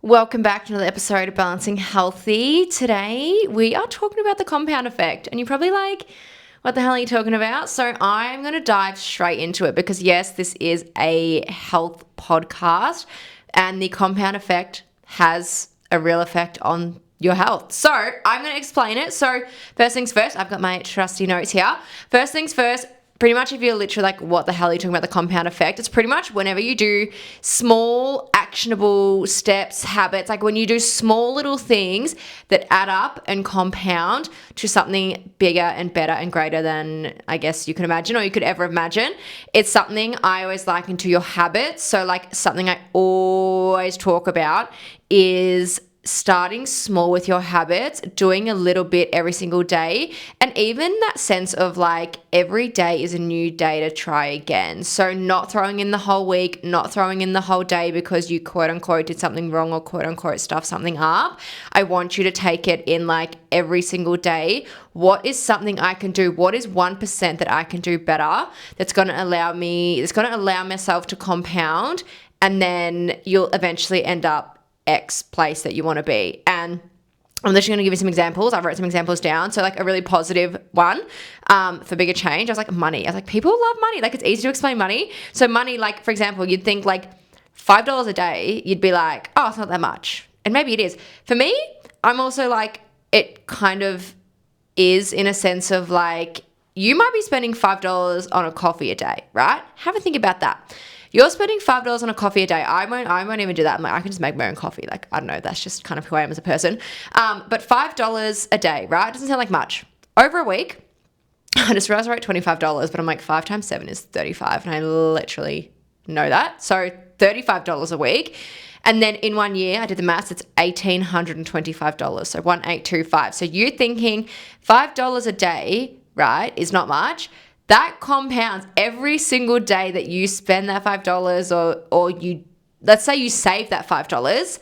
Welcome back to another episode of Balancing Healthy. Today we are talking about the compound effect, and you're probably like, what the hell are you talking about? So I'm going to dive straight into it because yes, this is a health podcast and the compound effect has a real effect on your health. So I'm going to explain it. So first things first, I've got my trusty notes here. First things first, pretty much if you're literally like, what the hell are you talking about the compound effect? It's pretty much whenever you do small actionable steps, habits, like when you do small little things that add up and compound to something bigger and better and greater than I guess you could imagine or you could ever imagine. It's something I always liken to your habits. So like something I always talk about is starting small with your habits, doing a little bit every single day, and even that sense of like every day is a new day to try again. So not throwing in the whole week, not throwing in the whole day because you quote unquote did something wrong or quote unquote stuffed something up. I want you to take it in like every single day. What is something I can do? What is 1% that I can do better that's going to allow myself to compound, and then you'll eventually end up X place that you want to be. And I'm literally going to give you some examples. I wrote some examples down. So like a really positive one for bigger change. I was like, money. I was like, people love money. Like it's easy to explain money. So money, like for example, you'd think like $5 a day, you'd be like, oh, it's not that much. And maybe it is. For me, I'm also like, it kind of is in a sense of like, you might be spending $5 on a coffee a day, right? Have a think about that. You're spending $5 on a coffee a day. I won't even do that. I'm like, I can just make my own coffee. Like, I don't know. That's just kind of who I am as a person. But $5 a day, right? It doesn't sound like much. Over a week, I just realized I wrote $25, but I'm like 5 times 7 is 35. And I literally know that. So $35 a week. And then in 1 year, I did the maths, it's $1,825. So 1825. So you're thinking $5 a day, right, is not much. That compounds every single day that you spend that $5 or you, let's say you save that $5.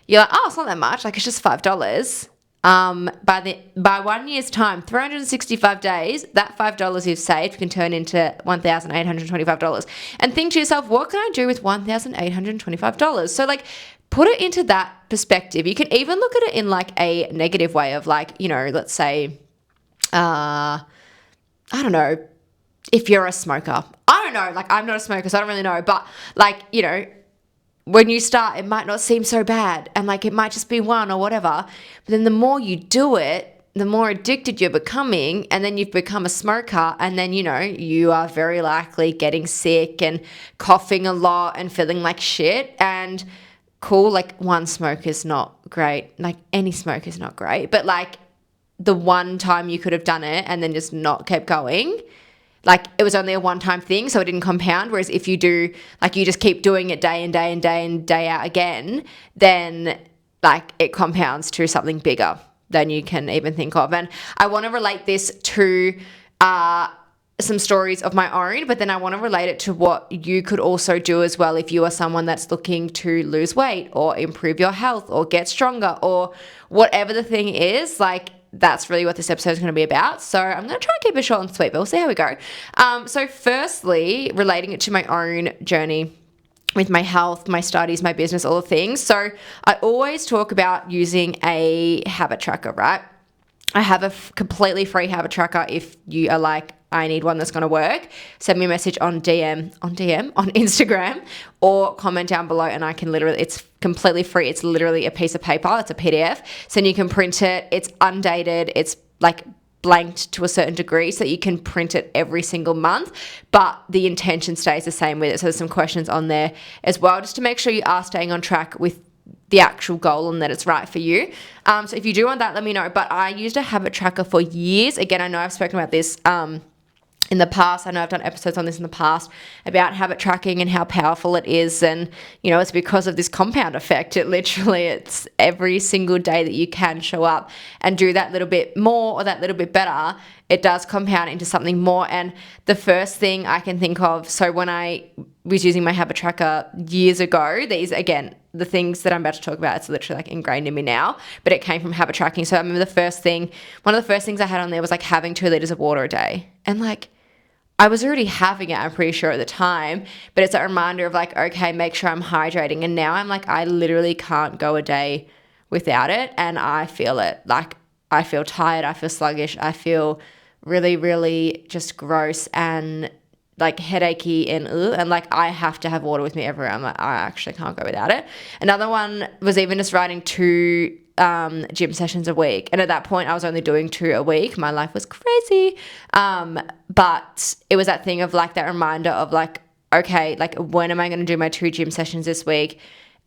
You're like, oh, it's not that much. Like it's just $5. By 1 year's time, 365 days, that $5 you've saved can turn into $1,825. And think to yourself, what can I do with $1,825? So like put it into that perspective. You can even look at it in like a negative way of like, you know, let's say, I don't know, if you're a smoker. I don't know, like I'm not a smoker, so I don't really know, but like, you know, when you start, it might not seem so bad and like it might just be one or whatever, but then the more you do it, the more addicted you're becoming, and then you've become a smoker, and then, you know, you are very likely getting sick and coughing a lot and feeling like shit. And cool, like one smoke is not great, like any smoke is not great, but like the one time you could have done it and then just not kept going, like it was only a one-time thing, so it didn't compound. Whereas if you do, like you just keep doing it day and day and day and day out again, then like it compounds to something bigger than you can even think of. And I want to relate this to some stories of my own, but then I want to relate it to what you could also do as well if you are someone that's looking to lose weight or improve your health or get stronger or whatever the thing is. Like that's really what this episode is going to be about. So I'm going to try and keep it short and sweet, but we'll see how we go. So firstly, relating it to my own journey with my health, my studies, my business, all the things. So I always talk about using a habit tracker, right? I have a completely free habit tracker. If you are like, I need one that's going to work, send me a message on Instagram or comment down below, and I can literally, it's completely free. It's literally a piece of paper. It's a PDF. So you can print it. It's undated. It's like blanked to a certain degree so that you can print it every single month, but the intention stays the same with it. So there's some questions on there as well, just to make sure you are staying on track with the actual goal and that it's right for you. So if you do want that, let me know. But I used a habit tracker for years. Again, I know I've spoken about this in the past. I know I've done episodes on this in the past about habit tracking and how powerful it is. And, you know, it's because of this compound effect. It's every single day that you can show up and do that little bit more or that little bit better, it does compound into something more. And the first thing I can think of, so when I was using my habit tracker years ago, these, again, the things that I'm about to talk about, it's literally like ingrained in me now, but it came from habit tracking. So I remember one of the first things I had on there was like having 2 liters of water a day. And like, I was already having it, I'm pretty sure at the time, but it's a reminder of like, okay, make sure I'm hydrating. And now I'm like, I literally can't go a day without it. And I feel it. Like, I feel tired. I feel sluggish. I feel really, really just gross and like headachy and like I have to have water with me everywhere. I'm like, I actually can't go without it. Another one was even just riding 2 gym sessions a week. And at that point I was only doing 2 a week. My life was crazy. But it was that thing of like that reminder of like, okay, like when am I going to do my 2 gym sessions this week?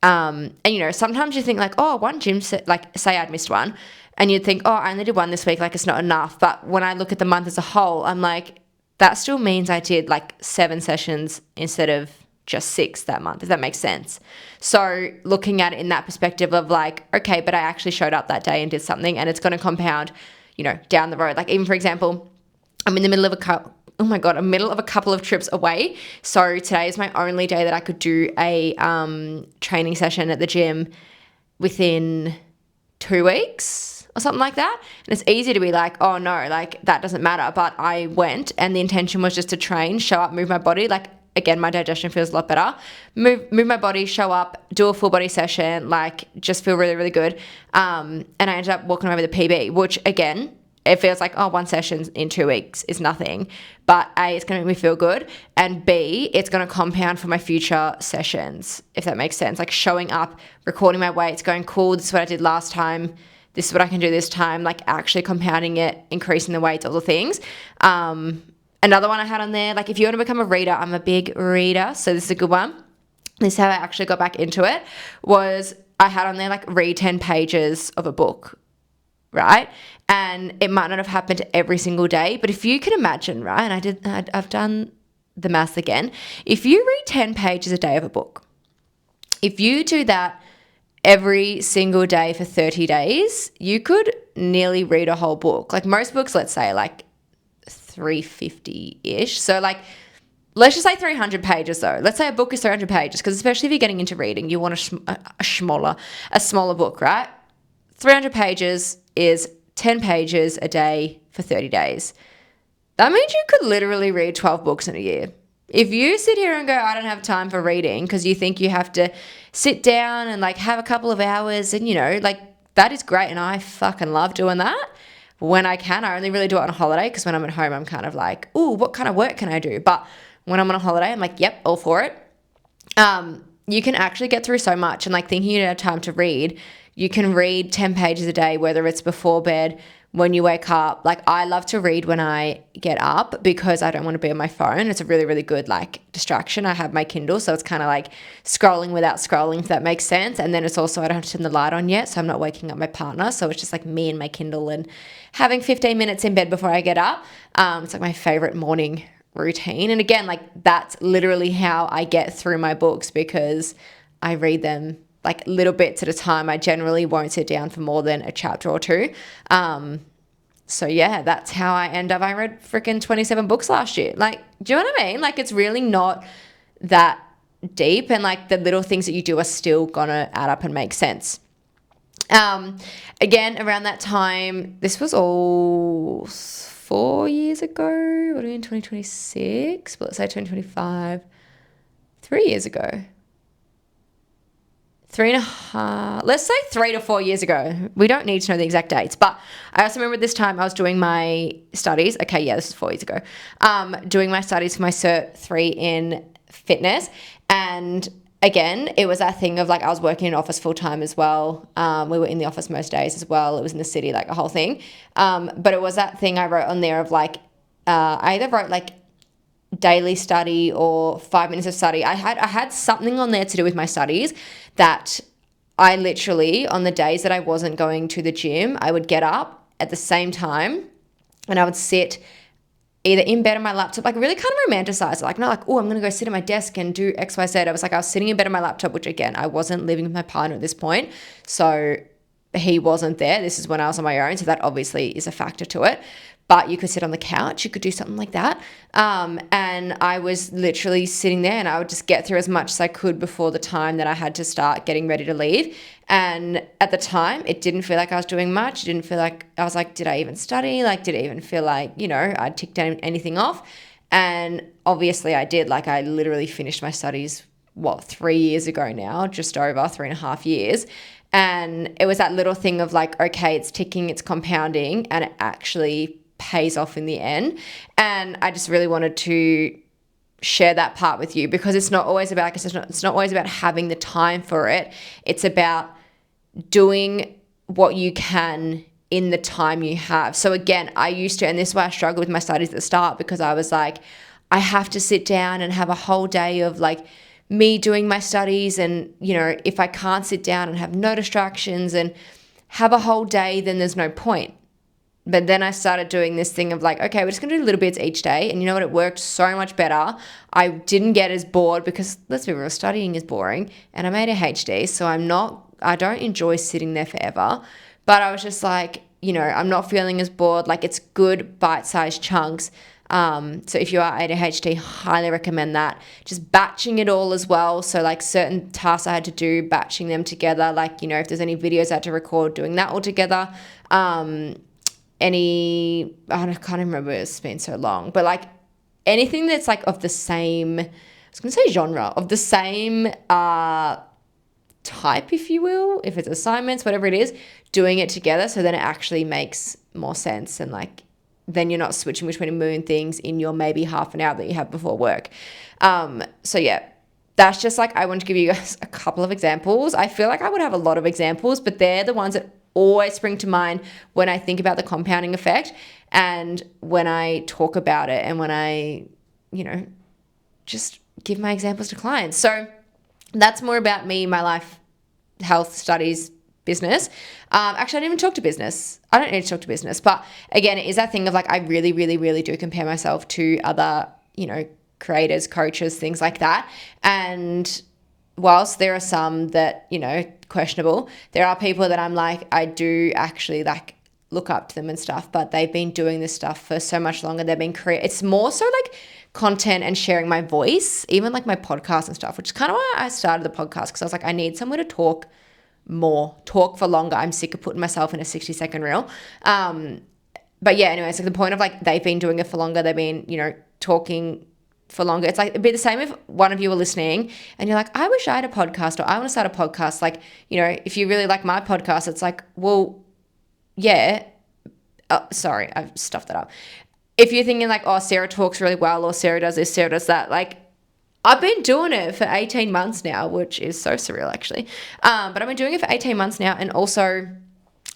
And sometimes you think like, oh, one gym like say I'd missed one and you'd think, oh, I only did 1 this week. Like it's not enough. But when I look at the month as a whole, I'm like, that still means I did like 7 sessions instead of just 6 that month, if that makes sense. So looking at it in that perspective of like, okay, but I actually showed up that day and did something and it's going to compound, down the road. Like even for example, I'm in the middle of a couple of trips away. So today is my only day that I could do a training session at the gym within 2 weeks or something like that. And it's easy to be like, oh no, like that doesn't matter. But I went and the intention was just to train, show up, move my body. Like again, my digestion feels a lot better. Move my body, show up, do a full body session, like just feel really, really good. And I ended up walking over the PB, which again, it feels like, 1 session in 2 weeks is nothing. But A, it's going to make me feel good. And B, it's going to compound for my future sessions, if that makes sense. Like showing up, recording my weights, going, cool, this is what I did last time. This is what I can do this time. Like actually compounding it, increasing the weights, all the things. Another one I had on there, like if you want to become a reader, I'm a big reader. So this is a good one. This is how I actually got back into it, was I had on there like read 10 pages of a book, right? And it might not have happened every single day, but if you can imagine, right? And I've done the maths again. If you read 10 pages a day of a book, if you do that every single day for 30 days, you could nearly read a whole book. Like most books, let's say like 350-ish. So like, let's just say 300 pages though. Let's say a book is 300 pages because especially if you're getting into reading, you want a smaller book, right? 300 pages is 10 pages a day for 30 days. That means you could literally read 12 books in a year. If you sit here and go, I don't have time for reading because you think you have to sit down and like have a couple of hours and like that is great and I fucking love doing that. When I can, I only really do it on a holiday because when I'm at home, I'm kind of like, ooh, what kind of work can I do? But when I'm on a holiday, I'm like, yep, all for it. You can actually get through so much and like thinking you don't have time to read, you can read 10 pages a day, whether it's before bed, when you wake up. Like I love to read when I get up because I don't want to be on my phone. It's a really, really good like distraction. I have my Kindle, so it's kind of like scrolling without scrolling, if that makes sense. And then it's also, I don't have to turn the light on yet, so I'm not waking up my partner. So it's just like me and my Kindle and having 15 minutes in bed before I get up. It's like my favorite morning routine. And again, like that's literally how I get through my books because I read them like little bits at a time. I generally won't sit down for more than a chapter or 2. So yeah, that's how I end up. I read freaking 27 books last year. Like, do you know what I mean? Like it's really not that deep and like the little things that you do are still gonna add up and make sense. Again, around that time, this was all 4 years ago. What are we in 2026? But let's say 2025. 3 years ago. 3.5, let's say 3 to 4 years ago. We don't need to know the exact dates, but I also remember this time I was doing my studies. Okay, yeah, this is 4 years ago. Doing my studies for my Cert 3 in fitness. And again, it was that thing of like I was working in an office full time as well. We were in the office most days as well. It was in the city, like a whole thing. But it was that thing I wrote on there of like, I either wrote like daily study or 5 minutes of study. I had something on there to do with my studies that I literally, on the days that I wasn't going to the gym, I would get up at the same time and I would sit either in bed on my laptop, like really kind of romanticize it. Like not like, oh, I'm going to go sit at my desk and do X, Y, Z. I was sitting in bed on my laptop, which again, I wasn't living with my partner at this point. So he wasn't there. This is when I was on my own. So that obviously is a factor to it. But you could sit on the couch, you could do something like that. And I was literally sitting there and I would just get through as much as I could before the time that I had to start getting ready to leave. And at the time, it didn't feel like I was doing much. It didn't feel like, I was like, did I even study? Like, did it even feel like, I ticked anything off? And obviously I did. Like, I literally finished my studies, 3 years ago now, just over 3.5 years. And it was that little thing of like, okay, it's ticking, it's compounding, and it actually pays off in the end. And I just really wanted to share that part with you, because it's not always about, it's not always about having the time for it. It's about doing what you can in the time you have. So again, I used to, and this is why I struggled with my studies at the start, because I was like, I have to sit down and have a whole day of like me doing my studies. And, you know, if I can't sit down and have no distractions and have a whole day, then there's no point. But then I started doing this thing of like, okay, we're just going to do little bits each day. And you know what? It worked so much better. I didn't get as bored, because let's be real, studying is boring, and I'm ADHD. So I don't enjoy sitting there forever. But I was just like, you know, I'm not feeling as bored. Like, it's good bite-sized chunks. So if you are ADHD, highly recommend that. Just batching it all as well. So like certain tasks I had to do, batching them together. Like, you know, if there's any videos I had to record, doing that all together. I can't even remember, it's been so long. But like anything that's like of the same, I was going to say genre, of the same type, if you will, if it's assignments, whatever it is, doing it together, so then it actually makes more sense, and like then you're not switching between a million things in your maybe half an hour that you have before work. So yeah, that's just like, I want to give you guys a couple of examples. I feel like I would have a lot of examples, but they're the ones that always spring to mind when I think about the compounding effect, and when I talk about it, and when I, you know, just give my examples to clients. So that's more about me, my life, health, studies, business. Actually, I didn't even talk to business. I don't need to talk to business. But again, it is that thing of like, I really, really, really do compare myself to other, you know, creators, coaches, things like that. And whilst there are some that, you know, questionable, there are people that I'm like, I do actually like look up to them and stuff, but they've been doing this stuff for so much longer. They've been it's more so like content and sharing my voice, even like my podcast and stuff, which is kind of why I started the podcast, because I was like, I need somewhere to talk for longer. I'm sick of putting myself in a 60-second reel. But yeah, anyway, so the point of like, they've been doing it for longer. They've been, you know, talking for longer. It's like, it'd be the same if one of you are listening and you're like, I wish I had a podcast, or I want to start a podcast. Like, you know, if you really like my podcast, it's like, well, yeah. Sorry, I've stuffed that up. If you're thinking like, oh, Sarah talks really well, or Sarah does this, Sarah does that, like, I've been doing it for 18 months now, which is so surreal actually. But I've been doing it for 18 months now. And also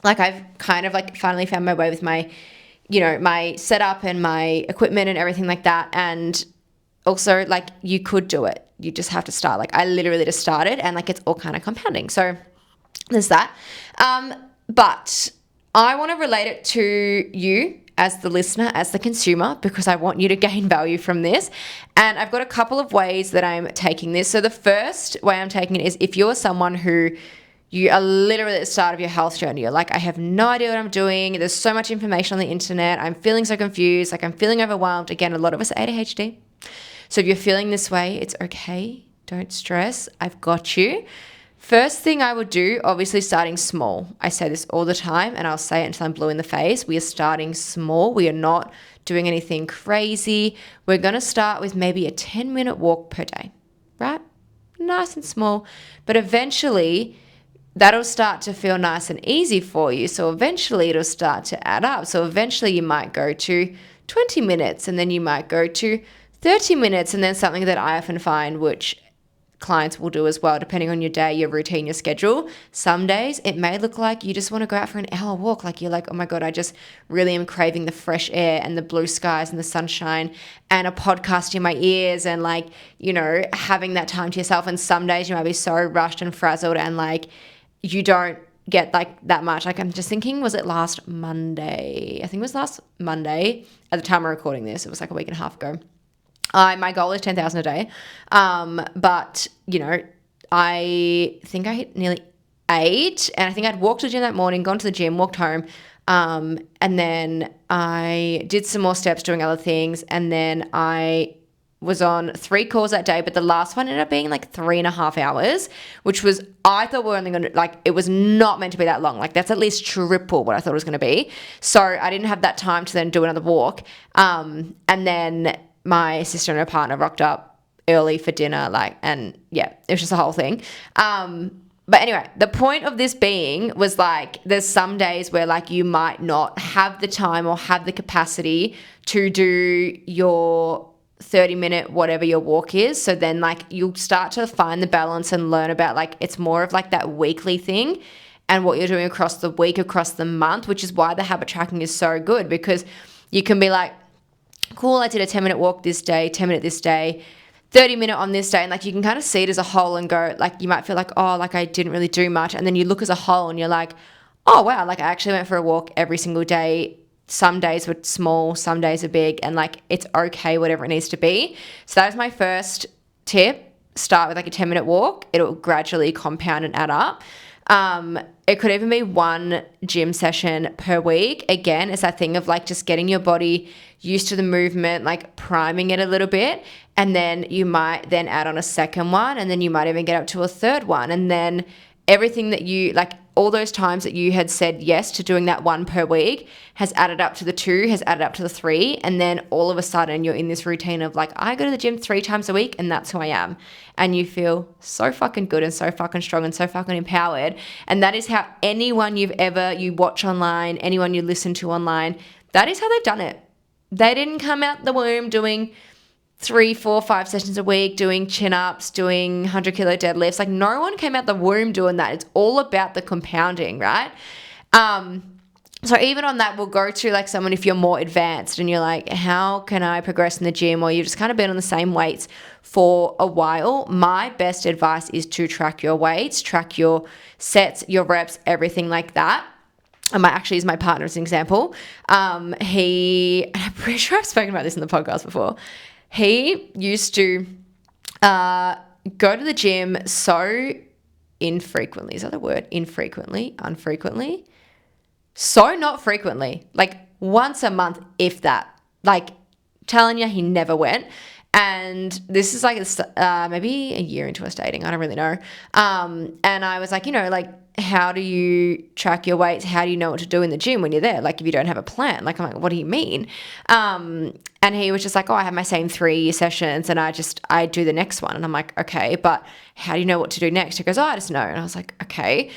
like, I've kind of like finally found my way with my, you know, my setup and my equipment and everything like that. And also like, you could do it. You just have to start. Like, I literally just started, and like, it's all kind of compounding. So there's that. But I want to relate it to you as the listener, as the consumer, because I want you to gain value from this. And I've got a couple of ways that I'm taking this. So the first way I'm taking it is, if you're someone who you are literally at the start of your health journey, you're like, I have no idea what I'm doing. There's so much information on the internet. I'm feeling so confused. Like, I'm feeling overwhelmed. Again, a lot of us are ADHD. So if you're feeling this way, it's okay. Don't stress. I've got you. First thing I would do, obviously starting small. I say this all the time, and I'll say it until I'm blue in the face. We are starting small. We are not doing anything crazy. We're going to start with maybe a 10-minute walk per day, right? Nice and small. But eventually that'll start to feel nice and easy for you. So eventually it'll start to add up. So eventually you might go to 20 minutes, and then you might go to 30 minutes. And then something that I often find, which clients will do as well, depending on your day, your routine, your schedule. Some days it may look like you just want to go out for an hour walk. Like, you're like, oh my God, I just really am craving the fresh air and the blue skies and the sunshine and a podcast in my ears, and like, you know, having that time to yourself. And some days you might be so rushed and frazzled, and like, you don't get like that much. Like, I'm just thinking, was it last Monday? I think it was last Monday at the time of recording this. It was like a week and a half ago. My goal is 10,000 a day. But, you know, I think I hit nearly 8, and I think I'd walked to the gym that morning, gone to the gym, walked home. And then I did some more steps doing other things. And then I was on 3 calls that day, but the last one ended up being like 3.5 hours, which was, I thought we were only going to, like, it was not meant to be that long. Like, that's at least triple what I thought it was going to be. So I didn't have that time to then do another walk. And then my sister and her partner rocked up early for dinner, like, and yeah, it was just a whole thing. But anyway, the point of this being was like, there's some days where like you might not have the time or have the capacity to do your 30-minute whatever your walk is. So then like you'll start to find the balance and learn about like, it's more of like that weekly thing and what you're doing across the week, across the month, which is why the habit tracking is so good, because you can be like, cool, I did a 10-minute walk this day, 10-minute this day, 30-minute on this day, and like you can kind of see it as a whole and go, like you might feel like, oh, like I didn't really do much, and then you look as a whole and you're like, oh wow, like I actually went for a walk every single day. Some days were small, some days are big, and like it's okay, whatever it needs to be. So that is my first tip. Start with like a 10-minute walk. It'll gradually compound and add up. It could even be one gym session per week. Again, it's that thing of like just getting your body used to the movement, like priming it a little bit. And then you might then add on a second one, and then you might even get up to a third one. And then everything that you, like all those times that you had said yes to doing that one per week has added up to the 2, has added up to the 3. And then all of a sudden you're in this routine of like, I go to the gym 3 times a week and that's who I am. And you feel so fucking good and so fucking strong and so fucking empowered. And that is how anyone you watch online, anyone you listen to online, that is how they've done it. They didn't come out the womb doing 3, 4, 5 sessions a week, doing chin-ups, doing 100-kilo deadlifts. Like no one came out the womb doing that. It's all about the compounding, right? So even on that, we'll go to like someone if you're more advanced and you're like, how can I progress in the gym? Or you've just kind of been on the same weights for a while. My best advice is to track your weights, track your sets, your reps, everything like that. I might actually use my partner as an example. I'm pretty sure I've spoken about this in the podcast before. He used to go to the gym so infrequently. Is that a word? Infrequently? Unfrequently? So not frequently. Like once a month, if that. Like telling you he never went. And this is like maybe a year into us dating. I don't really know. And I was like, like, how do you track your weights? How do you know what to do in the gym when you're there? Like if you don't have a plan, like I'm like, what do you mean? And he was just like, oh, I have my same 3 sessions and I do the next one. And I'm like, okay, but how do you know what to do next? He goes, oh, I just know. And I was like, okay,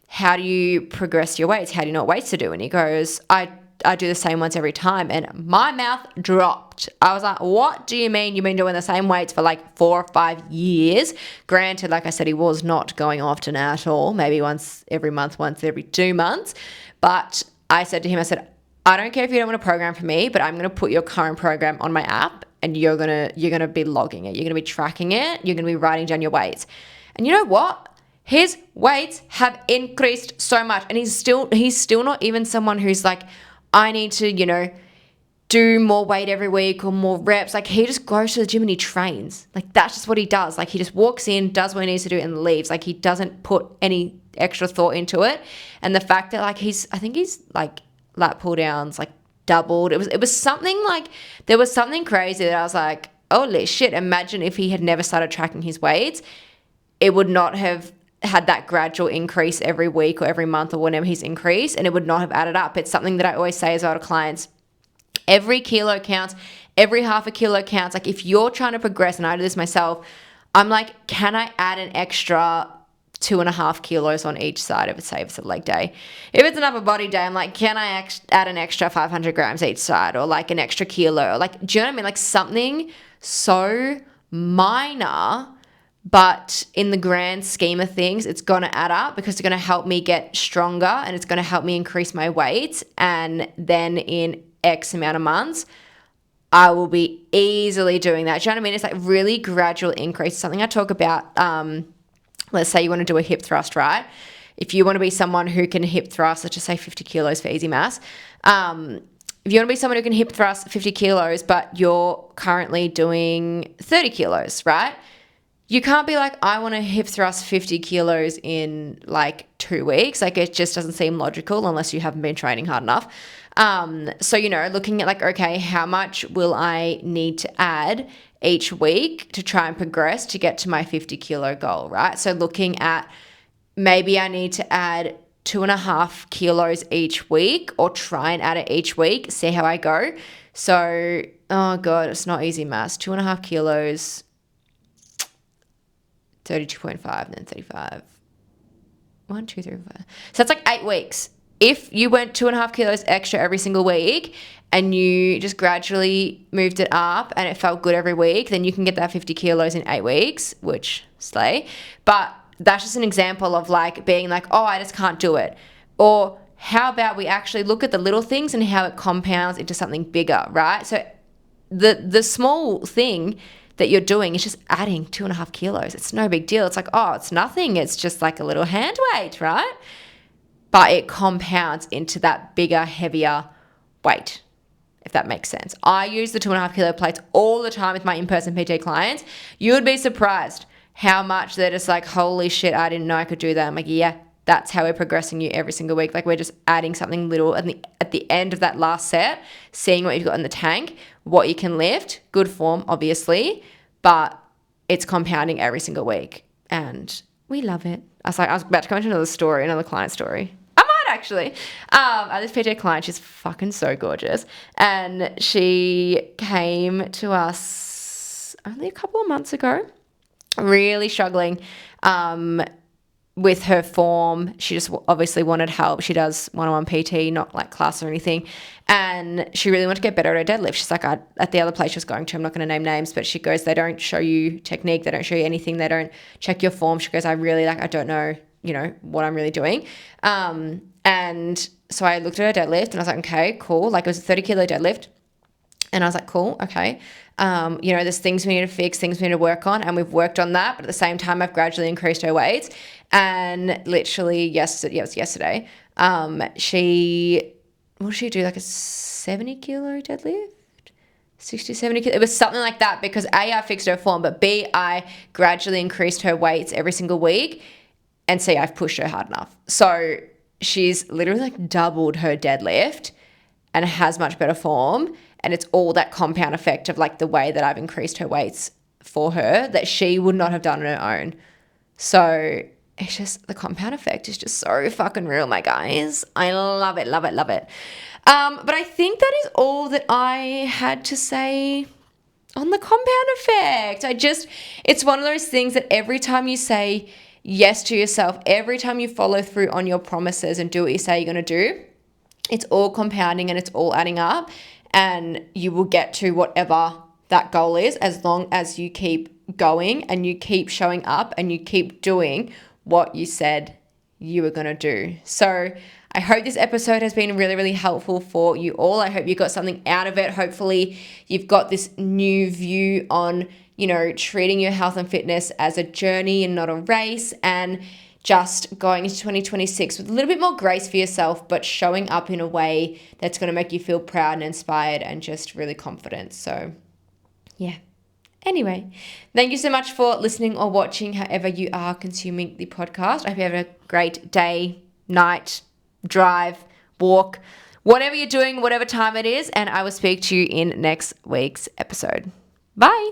how do you progress your weights? How do you know what weights to do? And he goes, I do the same ones every time. And my mouth dropped. I was like, what do you mean? You've been doing the same weights for like 4 or 5 years? Granted, like I said, he was not going often at all. Maybe once every month, once every 2 months. But I said to him, I don't care if you don't want a program for me, but I'm going to put your current program on my app and you're going to be logging it. You're going to be tracking it. You're going to be writing down your weights. And you know what? His weights have increased so much. And he's still not even someone who's like, I need to, do more weight every week or more reps. Like he just goes to the gym and he trains. Like that's just what he does. Like he just walks in, does what he needs to do and leaves. Like he doesn't put any extra thought into it. And the fact that like I think he's like lat pull downs like doubled. It was something like, there was something crazy that I was like, holy shit, imagine if he had never started tracking his weights, it would not have had that gradual increase every week or every month or whenever he's increased, and it would not have added up. It's something that I always say as well to clients. Every kilo counts. Every half a kilo counts. Like if you're trying to progress, and I do this myself, I'm like, can I add an extra 2.5 kilos on each side if it's a leg day? If it's an upper body day, I'm like, can I add an extra 500 grams each side, or like an extra kilo? Like, do you know what I mean? Like something so minor, but in the grand scheme of things, it's going to add up because it's going to help me get stronger and it's going to help me increase my weight. And then in X amount of months, I will be easily doing that. Do you know what I mean? It's like really gradual increase. Something I talk about, let's say you want to do a hip thrust, right? If you want to be someone who can hip thrust, let's just say 50 kilos for easy mass. If you want to be someone who can hip thrust 50 kilos, but you're currently doing 30 kilos, right? You can't be like, I want to hip thrust 50 kilos in like 2 weeks. Like it just doesn't seem logical unless you haven't been training hard enough. So, looking at like, okay, how much will I need to add each week to try and progress to get to my 50 kilo goal, right? So looking at maybe I need to add 2.5 kilos each week, or try and add it each week, see how I go. So, oh God, it's not easy maths. 2.5 kilos, 32.5, and then 35. 1, 2, 3, 4. So that's like 8 weeks. If you went 2.5 kilos extra every single week and you just gradually moved it up and it felt good every week, then you can get that 50 kilos in 8 weeks, which slay. But that's just an example of like being like, oh, I just can't do it. Or how about we actually look at the little things and how it compounds into something bigger, right? So the small thing that you're doing is just adding 2.5 kilos. It's no big deal. It's like, oh, it's nothing. It's just like a little hand weight, right? But it compounds into that bigger, heavier weight, if that makes sense. I use the 2.5 kilo plates all the time with my in-person PT clients. You would be surprised how much they're just like, holy shit, I didn't know I could do that. I'm like, yeah, that's how we're progressing you every single week. Like we're just adding something little at the end of that last set, seeing what you've got in the tank, what you can lift, good form, obviously, but it's compounding every single week. And we love it. I was about to come into another client story. I might actually. I have this PT client, she's fucking so gorgeous. And she came to us only a couple of months ago, really struggling with her form. She just obviously wanted help. She does one-on-one PT, not like class or anything. And she really wanted to get better at her deadlift. She's like, at the other place she was going to, I'm not going to name names, but she goes, they don't show you technique. They don't show you anything. They don't check your form. She goes, I don't know, what I'm really doing. And so I looked at her deadlift and I was like, okay, cool. Like it was a 30 kilo deadlift. And I was like, cool, okay. There's things we need to fix, things we need to work on, and we've worked on that. But at the same time, I've gradually increased her weights. And literally yesterday, it was yesterday, what did she do? Like a 70 kilo deadlift? 60, 70 kilo. It was something like that because A, I fixed her form, but B, I gradually increased her weights every single week. And C, I've pushed her hard enough. So she's literally like doubled her deadlift and has much better form. And it's all that compound effect of like the way that I've increased her weights for her that she would not have done on her own. So it's just the compound effect is just so fucking real, my guys. I love it, love it, love it. But I think that is all that I had to say on the compound effect. It's one of those things that every time you say yes to yourself, every time you follow through on your promises and do what you say you're going to do, it's all compounding and it's all adding up. And you will get to whatever that goal is as long as you keep going and you keep showing up and you keep doing what you said you were going to do. So I hope this episode has been really, really helpful for you all. I hope you got something out of it. Hopefully you've got this new view on, treating your health and fitness as a journey and not a race, and just going into 2026 with a little bit more grace for yourself, but showing up in a way that's going to make you feel proud and inspired and just really confident. So, yeah. Anyway, thank you so much for listening or watching, however you are consuming the podcast. I hope you have a great day, night, drive, walk, whatever you're doing, whatever time it is, and I will speak to you in next week's episode. Bye.